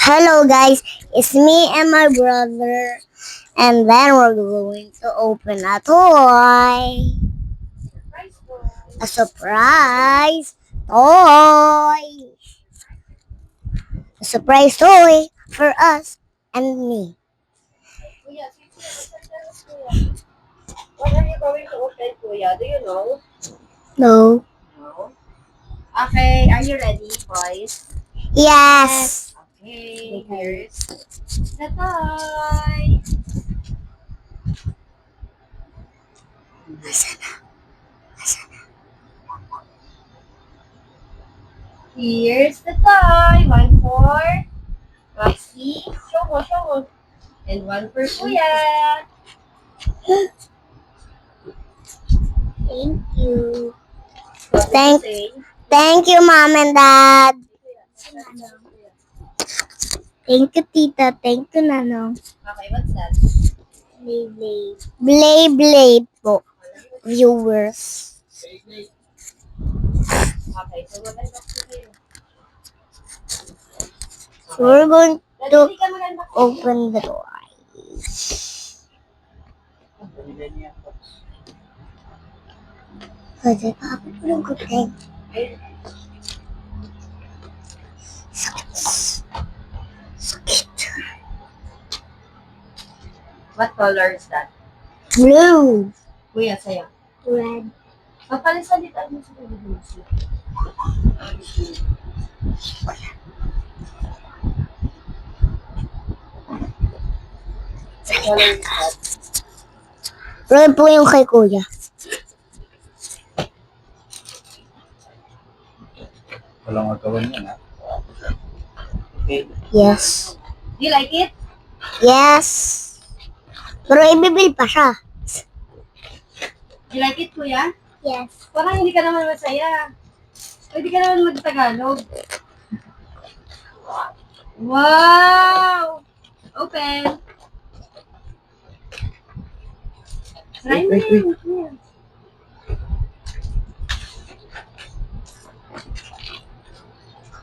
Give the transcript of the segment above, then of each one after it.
Hello guys, it's me and my brother, and then we're going to open a toy. A surprise toy. A surprise toy for us and me. What are you going to open, Kuya? Do you know? No. No. Okay, are you ready, boys? Yes. Okay, here's the toy. Here's the toy. One for Roxy. Show mo. And one for Kuya. Thank you. What Thank- did you say? Thank you, Mom and Dad. Thank you, Tita. Thank you, Nanong. Okay, what's that? Blade po, viewers. Okay, so mag-unbox ko kayo. We're going to Dali ka mag-unbox. open the door. Pwede pa ako ng kuting. Sakit. What color is that? Blue. Kuya, sa'yo. Red. Papalisalitan mo sa Pilipinas. Color is that? Red po yung kay Kuya. Walang magawan yan, ha? Okay. Yes. Do you like it? Yes. Pero ibibil pa siya. Do you like it, Kuya? Yes. Parang hindi ka naman masaya. Hindi ka naman mag-Tagalog. Wow! Open! Try mo Wait. yan.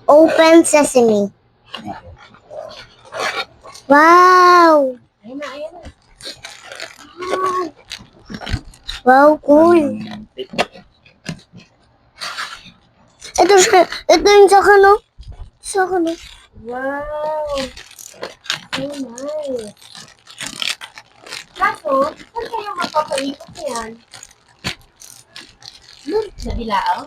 Open sesame. Wow. Ayun na. Wow, cool. Ito siya. Ito yung sa akin, no? Sa akin, no? Wow! So nice. Kaso, saan kayo magpapaikot yan? Nabilao?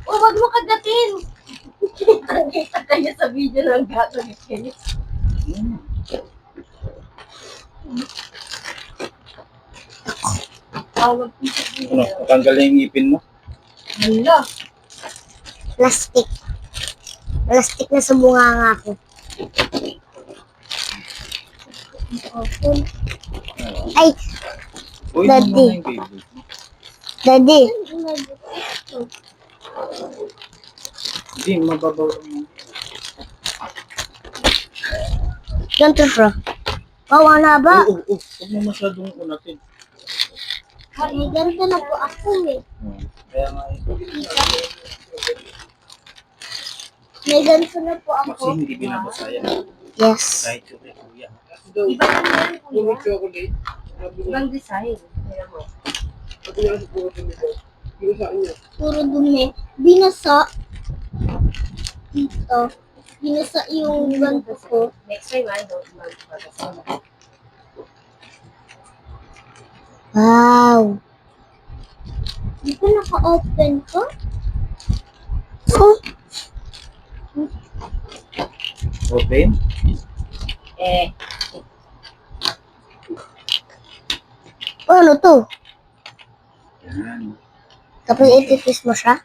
Oh, wag mo kagatin! Kita kayo sa video ng gagawin kayo. Tawag ko sa Ano, video. matanggal na yung ngipin mo? Hala! Plastic. Plastic na sa bunganga ko. Open. Ay, Uy, Daddy. mo na yung baby. Daddy. Hindi, mababaw lang. Ganito siya. Wow, ang haba. Oo. Huwag mo masyadong unatin. May ganito na po ako eh. Kaya nga, May ganito na po kasi ako. hindi binabasa yan. Yes. Kahit yung kay kuya. Iba naman yan, kuya. chocolate. Ibang design. Kaya mo. Puro dumi. Binasa. Dito. Binasa yung ganito ko. Next time, I don't know. Wow. Di ba naka-open ko? Oh. Open? Ano to? Yan. Tapos itipis mo siya?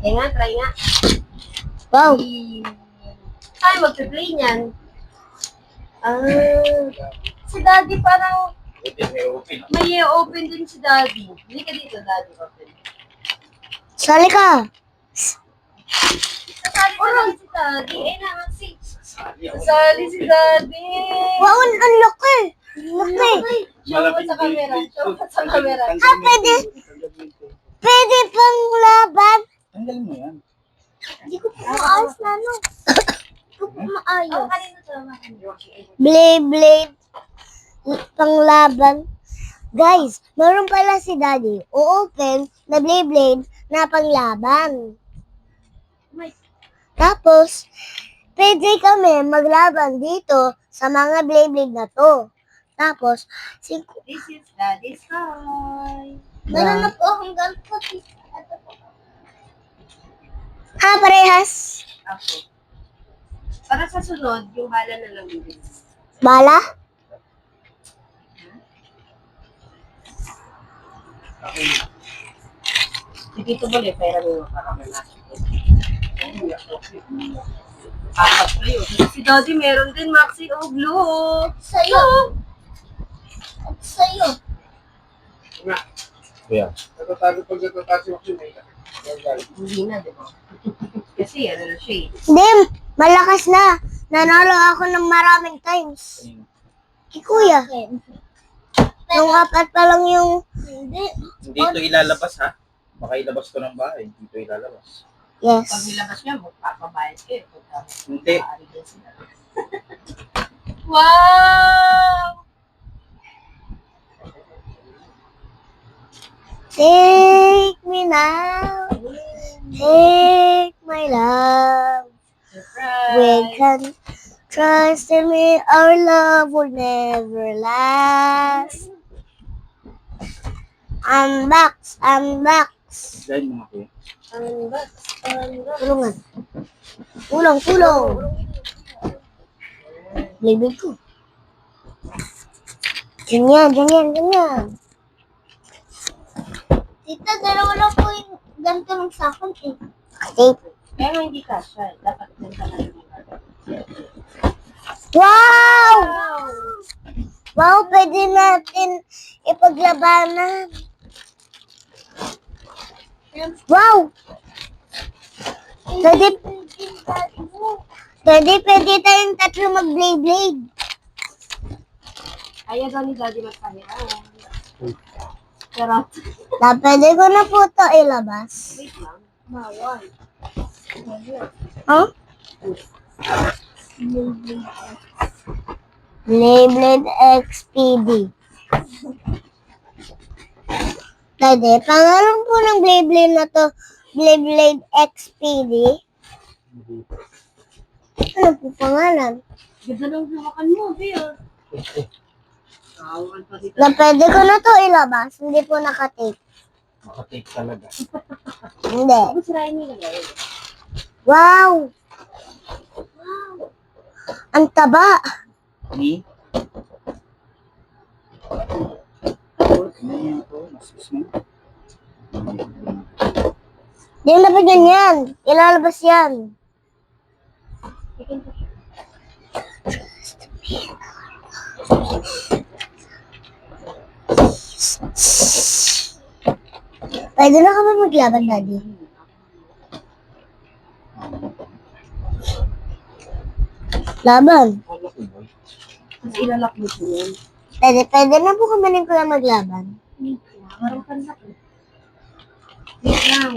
Kaya nga, try nga. Wow. Ay, magpe-play niyan. Si Daddy parang Pwede may open. may open din si Daddy. Hindi ka dito, Daddy, open. Sa Sali ka. Sasali ka lang si Daddy. Eh, si... Sasali si Daddy. Wow, ang laki. Laki. Show mo sa camera. Show mo sa camera. Pwede pang laban. Tanggalin mo yan. Hindi ko pa maayos na ano. Hindi ko pa Oh, maayos. kanino to? Blade pang laban. Guys, meron pala si Daddy. O-open na blade na panglaban. Tapos, pwede kami maglaban dito sa mga blade na to. Tapos, This is Daddy's toy. meron na po akong ganito. Parehas. Ako. Para sa sunod, yung hala na lang bibili. Bala? Si Tito Bole, pera mo para manasok. Apat na yun. Si Daddy meron din, Maxi. Oh, blue. Sa'yo. At sa'yo. Kuya. Hindi na, di ba? Kasi ano na siya eh. Dim, malakas na. Nanalo ako ng maraming times. Kanino? Kay Kuya. Nung apat pa lang yung... Hindi. Hindi ito ilalabas ha. Baka ilabas ko ng bahay. Hindi ito ilalabas. Pag Yes. nilabas niya, magpapabayad kayo. Hindi. Wow! Take me now. Take my love. We Surprise! can trust in me. Our love will never last. Unbox. Dahil mga kuya. Tulungan. Tulong. Bibig ko. Ganyan. Tita, dalawa lang po yung ganito ng sakon eh. Tape. Kaya nga hindi kasha. Dapat din ka lang. Wow! Wow, pwede natin ipaglabanan. Wow! Pwede tayong tatlo mag-blade. Ayaw daw ni Daddy magpahiram. Charot. Pwede ko na po ito ilabas. Wait lang. Bawal. Huh? Beyblade XPD. Pwede, pangalan po ng Beyblade na to, Beyblade XPD. Ano po pangalan? Ganda ng hawakan mo, Bea. Kawan pa dito. Pwede ko na to ilabas, hindi po nakatape. Makatape talaga. Hindi. Ako sirain nila ngayon. Wow! Ang taba. Ni? Ano yan po? Masis mo? Hindi na pa ganyan. Ilalabas yan. Pwede na kami maglaban, Daddy. Laban. Wala ko boy. Tapos ilalak mo po yun. Pwede na po kami ng kuya maglaban. Parang pansak eh. Wait lang.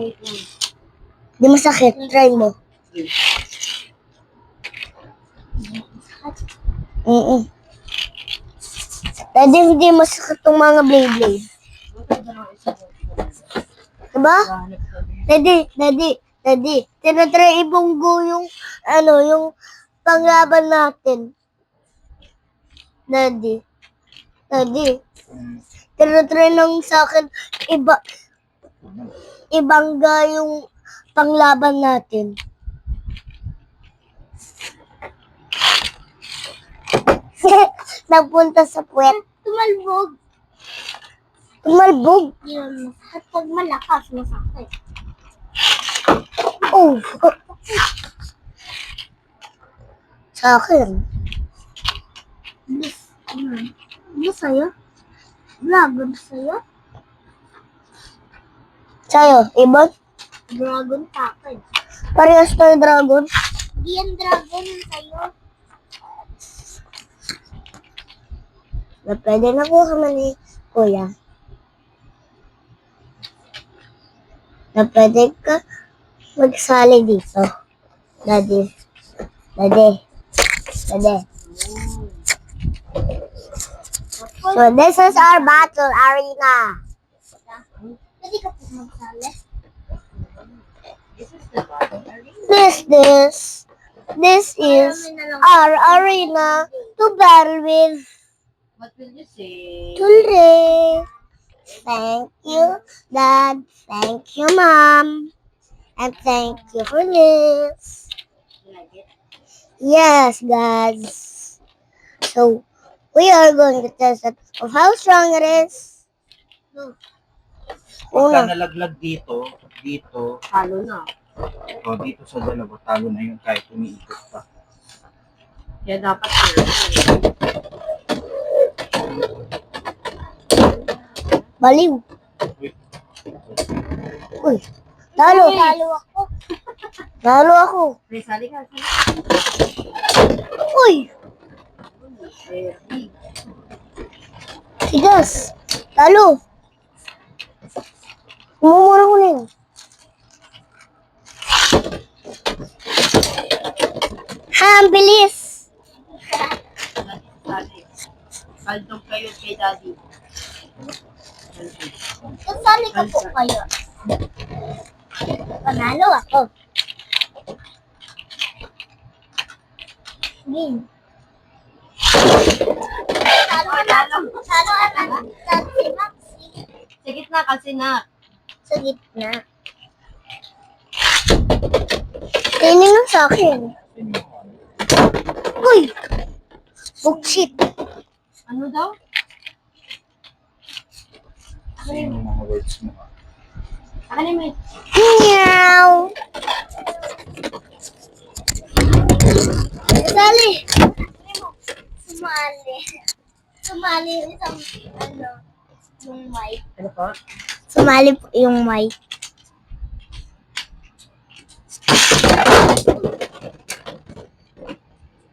Di masakit. Try mo. Pwede hindi masakit itong mga blade. Diba? Daddy. Tinatry ibunggo yung, yung panglaban natin. Daddy. Tinatry lang sa akin, ibangga yung panglaban natin. Nagpunta sa puwet. Tumalbog. Yun, masakit pag malakas, masakit. Oh. Sa akin. Ano sa'yo? Vlog sa'yo? Sa'yo, ibon? Dragon takin. Parehas tayo dragon. Hindi yan dragon yung sa'yo. Na pwede na po kami ni Kuya. Na pwede ka magsali dito. Daddy. Daddy. Daddy. So this is our battle arena. Pwede ka po magsali? This is the bottom area. This is our arena to battle with What will you say? Tulre. Thank you, Dad. Thank you, Mom. And thank you for this. You like it? Yes, guys. So, we are going to test it of how strong it is. Pagka Una. nalaglag dito, Halo na. o dito sa dalawa, talo na yun kahit umiikot pa. Kaya dapat yun. Baliw. Uy. Talo. Talo ako. Talo ako. May sali ka. Uy. Ready. Tigas. Talo. Umumura ko na yun. Ha, ang bilis. Sali. Kaldong kayo kay Daddy. Kasali ka po kayo. Panalo ako. Game. Talo ka na. Talo ka na. Si Maxi. Sa gitna kasi na. Sa gitna. Tingin lang sa akin. Uy! Bullshit. Ano daw? Kasi yung mga words mo. Akin naman. Meow! Sali! Sumali. Sumali yung isang, yung mic. Ano po? Sumali po yung mic.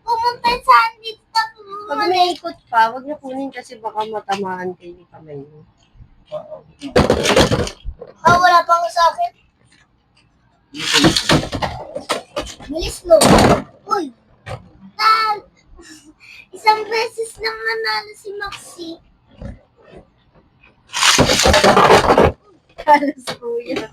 Pumunta saan dito? Pag may ikot pa, huwag niyo kunin kasi baka matamaan kayo ni kamay niyo. Wala pang sa akin. Bilis mo. Uy! Isang beses lang nanalo si Maxi. Kalas kuya.